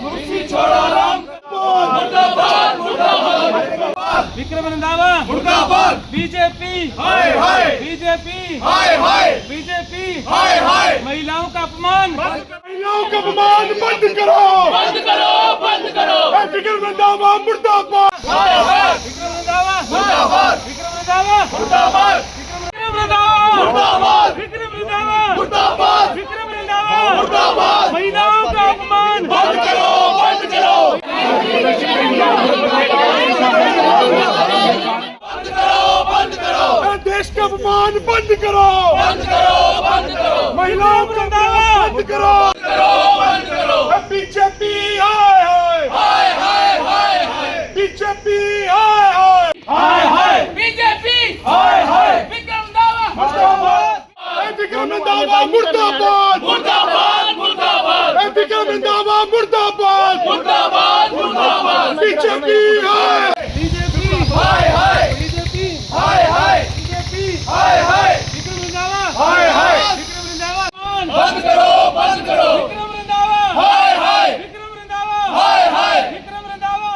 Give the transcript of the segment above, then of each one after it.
कुर्सी छोड़ो राम मुर्दाबाद मुर्दाबाद विक्रम रंधावा मुर्दाबाद बीजेपी हाय हाय बीजेपी हाय हाय बीजेपी हाय हाय महिलाओं का अपमान महिलाओं का अपमान बंद करो बंद करो बंद करो विक्रम रंधावा मुर्दाबाद हाय हाय विक्रम रंधावा मुर्दाबाद विक्रम रंधावा मुर्दाबाद विक्रम रंधावा मुर्दाबाद विक्रम रंधावा मुर्दाबाद विक्रम रंधावा मुर्दाबाद महिलाओं का अपमान बंद करो बंद करो बंद करो देश का अपमान बंद करो बंद करो बंद करो महिलाओं का अपमान बंद करो बंद करो बीजेपी हाय हाय हाय हाय हाय बीजेपी हाय हाय हाय हाय बीजेपी हाय हाय विक्रम रंधावा मुर्दाबाद विक्रम रंधावा मुर्दाबाद मुर्दाबाद मुर्दाबाद विक्रम रंधावा मुर्दाबाद मुर्दाबाद मुर्दाबाद बीजेपी हाय बीजेपी हाय हाय बीजेपी हाय हाय बीजेपी हाय हाय विक्रम रंधावा हाय हाय विक्रम रंधावा बंद करो बंद करो विक्रम रंधावा हाय हाय विक्रम रंधावा हाय हाय विक्रम रंधावा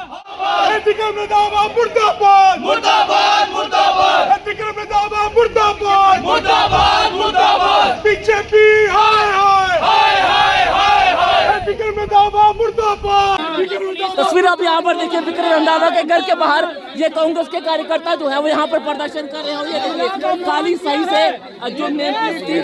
विक्रम रंधावा मुर्दाबाद मुर्दाबाद मुर्दाबाद विक्रम रंधावा मुर्दाबाद मुर्दाबाद मुर्दाबाद बीजेपी हाय हाय हाय हाय हाय हाय विक्रम रंधावा मुर्दाबाद विक्रम रंधावा तस्वीर आप यहाँ पर देखिए विक्रम रंधावा के घर के बाहर ये कांग्रेस के कार्यकर्ता जो है वो यहाँ पर प्रदर्शन कर रहे हैं और ये देखिए खाली सही से जो नेम प्लेट थी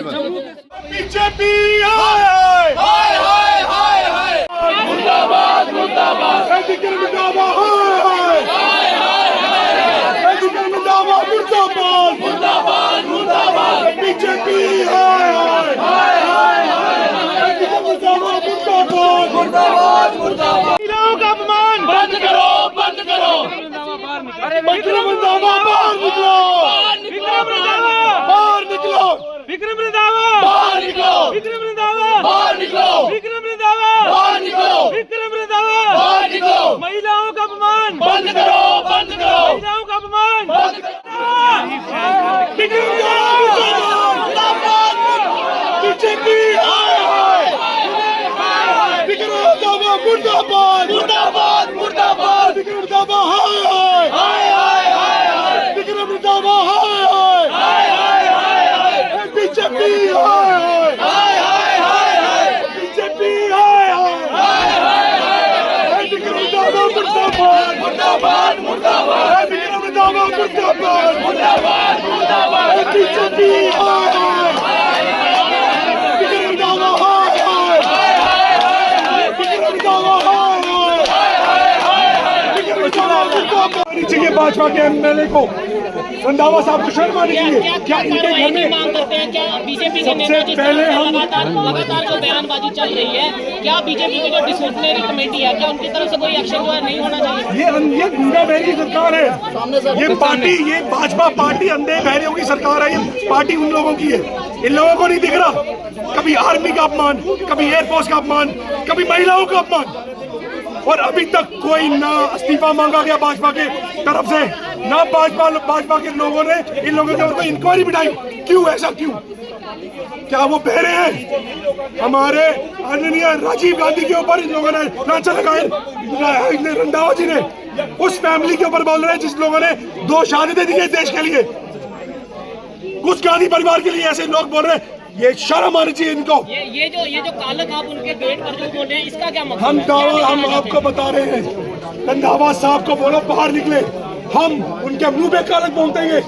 बीजेपी हाय हाय हाय हाय हाय मुर्दाबाद मुर्दाबाद विक्रम रंधावा हाय हाय विक्रम रंधावा मुर्दाबाद मुर्दाबाद मुर्दाबाद बीजेपी हाय हाय हाय हाय विक्रम रंधावा मुर्दाबाद मुर्दाबाद मुर्दाबाद महिलाओं का अपमान बंद करो बंद करो विक्रम रंधावा बाहर निकलो विक्रम रंधावा बाहर निकलो विक्रम रंधावा बाहर निकलो विक्रम रंधावा बाहर निकलो विक्रम रंधावा बाहर निकलो विक्रम रंधावा बाहर निकलो महिलाओं का अपमान बंद करो बंद करो महिलाओं का अपमान बंद करो विक्रम रंधावा बीजेपी हाय हाय विक्रम रंधावा मुर्दाबाद मुर्दाबाद मुर्दाबाद विक्रम रंधावा हाय हाय हाय हाय विक्रम रंधावा हाय हाय हाय हाय बीजेपी हाय हाय हाय हाय बीजेपी हाय हाय विक्रम रंधावा मुर्दाबाद मुर्दाबाद मुर्दाबाद विक्रम रंधावा मुर्दाबाद मुर्दाबाद मुर्दाबाद बीजेपी हाय विक्रम रंधावा हाय विक्रम रंधावा विक्रम रंधावा मुर्दाबाद चाहिए भाजपा के एमएलए को रंधावा साहब को शर्म आनी चाहिए क्या इनके घर में मांग करते हैं? क्या बीजेपी के सबसे नेता जिस पहले तरह से हम- लगातार जो बयानबाजी चल रही है, क्या बीजेपी की जो डिसिप्लिनरी कमेटी है, क्या उनकी तरफ से कोई एक्शन जो है नहीं होना चाहिए? ये गुंडा बहरी की सरकार है। ये पार्टी ये भाजपा पार्टी अंधे बहरियों की सरकार है। ये पार्टी उन लोगों की है। इन लोगों को नहीं दिख रहा कभी आर्मी का अपमान, कभी एयरफोर्स का अपमान, कभी महिलाओं का अपमान, और अभी तक कोई ना इस्तीफा मांगा गया भाजपा के तरफ से, ना भाजपा के लोगों ने इन लोगों के ऊपर इंक्वायरी बिठाई। क्यों ऐसा क्यों? क्या वो बहरे हैं? हमारे आदरणीय राजीव गांधी के ऊपर इन लोगों ने लांछन लगाए। रंधावा जी ने उस फैमिली के ऊपर बोल रहे हैं जिस लोगों ने 2 शहादतें दी है देश के लिए, उस गांधी परिवार के लिए ऐसे लोग बोल रहे हैं। ये शर्म आनी चाहिए इनको। ये जो कालक आप उनके गेट पर जो बोल रहे हैं, इसका क्या मतलब हम है? क्या दावा हम कहना आपको बता रहे हैं, रंधावा साहब को बोलो बाहर निकले। हम उनके मुंह पे कालक बोलते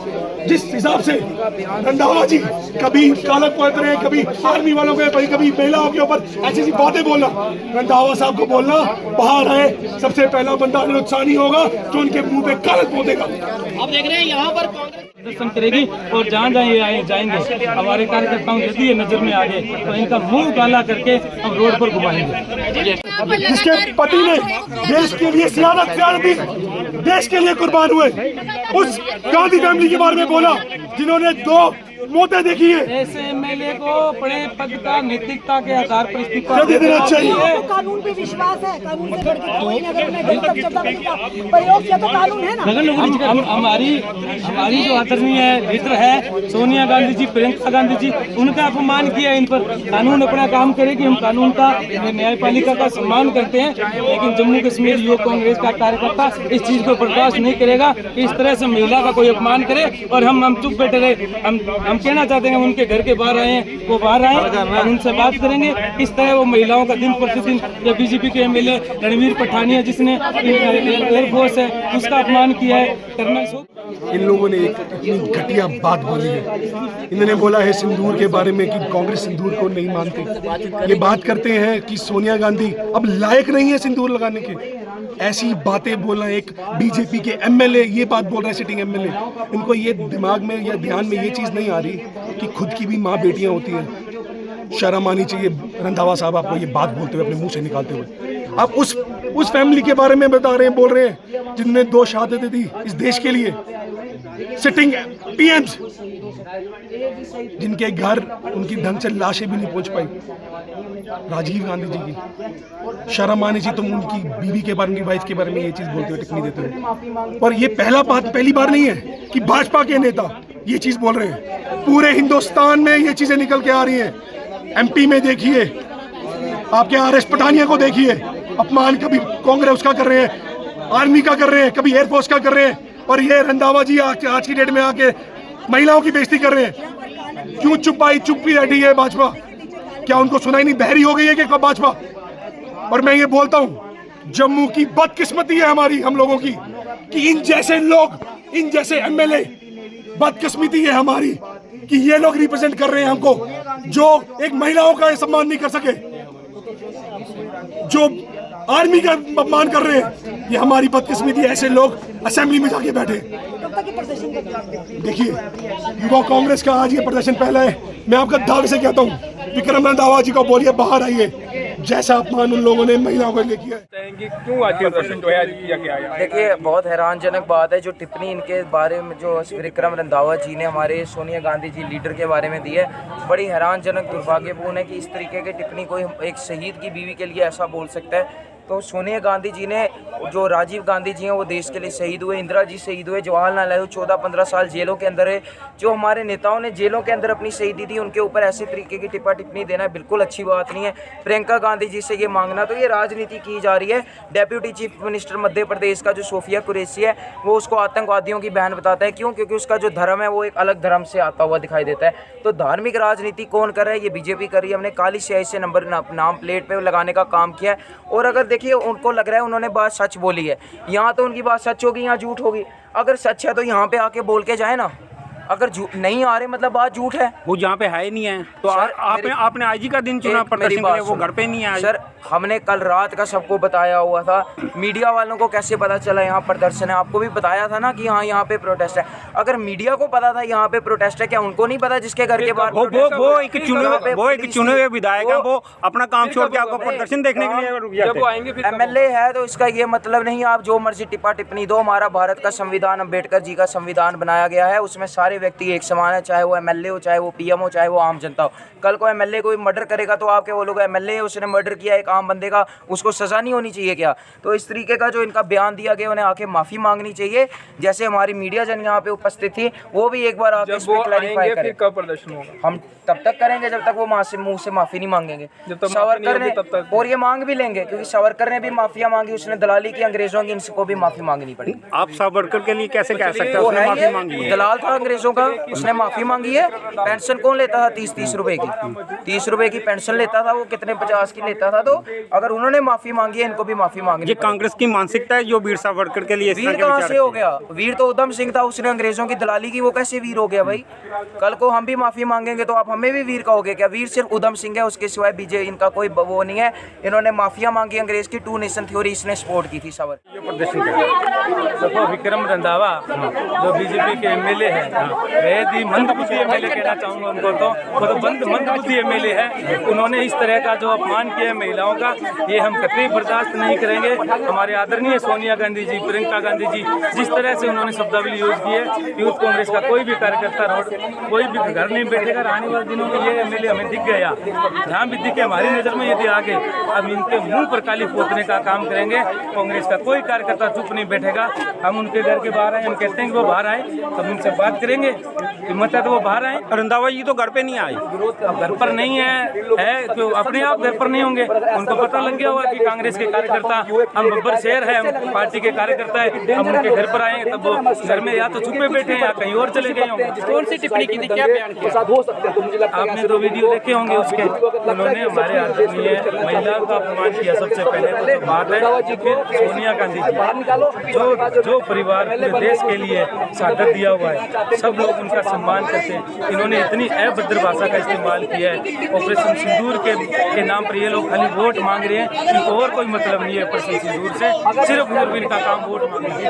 जिस हिसाब से रंधावा जी कभी कालक बोलते रहे, कभी आर्मी वालों के, कभी महिलाओं के ऊपर ऐसी ऐसी बातें बोलना। रंधावा साहब को बोलना बाहर है। सबसे पहला बंदा अनुत्साही होगा जो उनके मुंह पे कालक बोलेगा। आप देख रहे हैं यहाँ पर कांग्रेस प्रदर्शन करेगी और जहाँ जहाँ ये जाएंगे हमारे कार्यकर्ताओं यदि ये नजर में आ गए तो इनका मुंह काला करके हम रोड पर घुमाएंगे। जिसके पति ने देश के लिए सियादत दी, देश के लिए कुर्बान हुए, उस गांधी फैमिली के बारे में बोला जिन्होंने 2 मोते देखिए, ऐसे एमएलए को बड़े पद का नैतिकता के आधार पर इस्तीफा दे देना चाहिए। तो कानून पे विश्वास है, कानून से बढ़ के कोई नगर में जब तक शब्दावली का प्रयोग किया तो कानून है ना। हमारी जो आदरणीय लीडर है सोनिया गांधी जी, प्रियंका गांधी जी, उनका अपमान किया इन पर। कानून अपना काम करेगी, हम कानून का, न्यायपालिका का सम्मान करते हैं, लेकिन जम्मू कश्मीर युवक कांग्रेस का कार्यकर्ता इस चीज को बर्दाश्त नहीं करेगा कि इस तरह से महिला का कोई अपमान करे और हम चुप बैठे रहे। हम कहना चाहते हैं उनके घर के बाहर आए हैं, वो बाहर आए और उनसे बात करेंगे। इस तरह वो महिलाओं का दिन प्रतिदिन, या बीजेपी के एमएलए रणवीर पठानिया जिसने एयरफोर्स है उसका अपमान किया है, करना। इन लोगों ने एक इतनी घटिया बात बोली है। इन्होंने बोला है सिंदूर के बारे में कि कांग्रेस सिंदूर को नहीं मानती। ये बात करते हैं कि सोनिया गांधी अब लायक नहीं है सिंदूर लगाने के। ऐसी बातें बोलना एक बीजेपी के एमएलए ये बात बोल रहा है, सिटिंग एमएलए। इनको ये दिमाग में या ध्यान में ये चीज़ नहीं आ रही कि खुद की भी माँ बेटियाँ होती हैं। शर्म आनी चाहिए रंधावा साहब आपको ये बात बोलते हुए, अपने मुंह से निकालते हुए। आप उस फैमिली के बारे में बता रहे हैं, बोल रहे हैं जिनने 2 शहादतें दी इस देश के लिए, सिटिंग पीएम्स, जिनके घर उनकी ढंग से लाशें भी नहीं पहुंच पाई। राजीव गांधी जी की शर्म आनी चाहिए, तुम उनकी बीवी के बारे में, उनकी वाइफ के बारे में ये चीज़ बोलते हुए, टिप्पणी देते हुए। और ये पहली बार नहीं है कि भाजपा के नेता ये चीज़ बोल रहे हैं। पूरे हिंदुस्तान में ये चीज़ें निकल के आ रही हैं। एमपी में देखिए, आपके आरएस पठानिया को देखिए, अपमान कभी कांग्रेस का कर रहे हैं, आर्मी का कर रहे हैं, कभी एयरफोर्स का कर रहे हैं, और ये रंधावा जी आज की डेट में आके महिलाओं की बेइज्जती कर रहे हैं। क्यों चुप भी बैठी है भाजपा? क्या उनको सुनाई नहीं, बहरी हो गई है क्या भाजपा? और मैं ये बोलता हूँ, जम्मू की बदकिस्मती है हमारी, हम लोगों की, कि इन जैसे लोग, इन जैसे एमएलए, बदकिस्मती है हमारी कि ये लोग रिप्रेजेंट कर रहे हैं हमको, जो एक महिलाओं का सम्मान नहीं कर सके, जो आर्मी का अपमान कर रहे हैं। ये हमारी बदकिस्मती है, ऐसे लोग असेंबली में जाके बैठे। देखिए, युवा कांग्रेस का आज ये प्रदर्शन पहला है। मैं आपका दावे से कहता हूँ, विक्रम रंधावा जी को बोलिए बाहर आइए। जैसा अपमान उन लोगों ने महिलाओं को किया है। क्यों आज प्रदर्शन जो है किया गया है? देखिए, बहुत हैरानजनक बात है जो टिप्पणी इनके बारे में जो विक्रम रंधावा जी ने हमारे सोनिया गांधी जी लीडर के बारे में दी है, बड़ी हैरानजनक, दुर्भाग्यपूर्ण है कि इस तरीके की टिप्पणी कोई एक शहीद की बीवी के लिए ऐसा बोल सकता है। तो सोनिया गांधी जी ने, जो राजीव गांधी जी हैं वो देश के लिए शहीद हुए, इंदिरा जी शहीद हुए, जवाहरलाल नेहरू 14-15 साल जेलों के अंदर है। जो हमारे नेताओं ने जेलों के अंदर अपनी शहीदी दी, उनके ऊपर ऐसे तरीके की टिप्पणी देना बिल्कुल अच्छी बात नहीं है। प्रियंका गांधी जी से ये मांगना, तो ये राजनीति की जा रही है। Deputy chief minister Madhya Pradesh का जो सोफिया कुरैशी है, वो उसको आतंकवादियों की बहन बताता है। क्यों? क्योंकि उसका जो धर्म है वो एक अलग धर्म से आता हुआ दिखाई देता है। तो धार्मिक राजनीति कौन कर रहा है? ये बीजेपी कर रही है। हमने काली स्याही से नाम प्लेट पे लगाने का काम किया है। और अगर देखिए, उनको लग रहा है उन्होंने बात सच बोली है, यहाँ तो उनकी बात सच होगी, यहाँ झूठ होगी। अगर सच है तो यहाँ पे आके बोल के जाए ना। अगर नहीं आ रहे मतलब बात झूठ है। वो जहाँ पे है ही नहीं है तो आपने आईजी का दिन चुना प्रदर्शन के लिए, वो घर पे नहीं आया। सर, हमने कल रात का सबको बताया हुआ था। मीडिया वालों को कैसे पता चला यहाँ प्रदर्शन है? आपको भी बताया था ना कि हाँ यहाँ पे प्रोटेस्ट है। अगर मीडिया को पता था यहाँ पे प्रोटेस्ट है, क्या उनको नहीं पता जिसके घर के बाहर वो एक चुने हुए विधायक है, वो अपना काम छोड़ के आपको प्रदर्शन देखने के लिए रुक जाते हैं। एमएलए है तो इसका ये मतलब नहीं आप जो मर्जी टिप्पणी दो। हमारा भारत का संविधान, अम्बेडकर जी का संविधान बनाया गया है, उसमें सारे व्यक्ति एक समान है, चाहे वो एमएलए हो, चाहे वो पीएम हो, चाहे वो आम जनता हो। कल को एमएलए कोई मर्डर करेगा तो आप क्या बोलोगे? एमएलए उसने मर्डर किया एक आम बंदे का, उसको सजा नहीं होनी चाहिए क्या? तो इस तरीके का जो इनका बयान दिया गया, उन्हें आके माफी मांगनी चाहिए। जैसे हमारी मीडिया जन यहाँ पे उपस्थित थी, वो भी एक बार आके इस पे क्लैरिफाई करें। कब प्रदर्शन होगा? हम तब तक करेंगे जब तक वो मुंह से माफी नहीं मांगेंगे। सावरकर ने, और ये मांग भी लेंगे, क्योंकि सावरकर ने भी माफिया मांगी, उसने दलाली की अंग्रेजों की, इनको भी माफी मांगनी पड़ी। आप सावरकर के लिए कैसे कह सकते हैं माफी मांगी? दलाल था अंग्रेजों का, उसने माफी मांगी है। पेंशन कौन लेता था? 30 रुपए की, 30 रुपए की पेंशन लेता था वो, कितने 50 की लेता था। तो अगर उन्होंने माफी मांगी है, इनको भी माफी मांगनी। ये कांग्रेस की मानसिकता है जो वीर सावरकर के लिए। वीर कहाँ से हो गया? वीर तो उधम सिंह था, उसने अंग्रेजों की दलाली की, वो कैसे वीर हो गया भाई? कल को हम भी माफी मांगेंगे तो आप हमें भी वीर कहोगे क्या? वीर सिर्फ उधम सिंह है, उसके सिवाय बीजे इनका कोई वो नहीं है। इन्होंने माफिया मांगी अंग्रेज की, 2 नेशन थ्योरी इसने सपोर्ट की थी। सावरकर देखो, विक्रम रंधावा जो बीजेपी के एमएलए हैं, बेहद ही मंदबुद्धि एमएलए कहना चाहूँगा उनको, तो वो तो मंदबुद्धि एमएलए है। उन्होंने इस तरह का जो अपमान किया महिलाओं का, ये हम कतई बर्दाश्त नहीं करेंगे। हमारे आदरणीय सोनिया गांधी जी, प्रियंका गांधी जी जिस तरह से उन्होंने शब्दावली यूज की है, यूथ कांग्रेस का कोई भी कार्यकर्ता रोड कोई भी घर नहीं बैठेगा। आने वाले दिनों में ये एमएलए हमें दिख गया, जहाँ भी दिखे हमारी नज़र में यदि आगे, अब इनके मुंह पर काली पोतने का काम करेंगे। कांग्रेस का कोई कार्यकर्ता चुप नहीं बैठेगा। हम उनके घर के बाहर आए, हम कहते हैं कि वो बाहर आए, हम उनसे बात करेंगे, हिम्मत है तो वो बाहर आए। रंधावा जी तो घर पे नहीं आए, घर पर नहीं है तो अपने आप घर पर नहीं होंगे। उनको पता लग गया होगा कि कांग्रेस के कार्यकर्ता, हम बब्बर शहर है, हम पार्टी के कार्यकर्ता है, हम उनके घर पर आए तब वो घर में या तो छुपे बैठे हैं या कहीं और चले गए होंगे। कौन सी टिप्पणी की थी, क्या बयान किया? आपने तो वीडियो देखे होंगे उसके, उन्होंने हमारे आदरणीय महिलाओं का अपमान किया। सबसे पहले तो जो बात है, फिर सोनिया गांधी जी जो परिवार पूरे देश के लिए शहादत दिया हुआ है, सब लोग उनका सम्मान करते हैं। इन्होंने इतनी अभद्र भाषा का इस्तेमाल किया है। ऑपरेशन सिंदूर के नाम पर ये लोग खाली वोट मांग रहे हैं, इनको और कोई मतलब नहीं है ऑपरेशन सिंदूर से, सिर्फ इनका काम वोट मांगना है।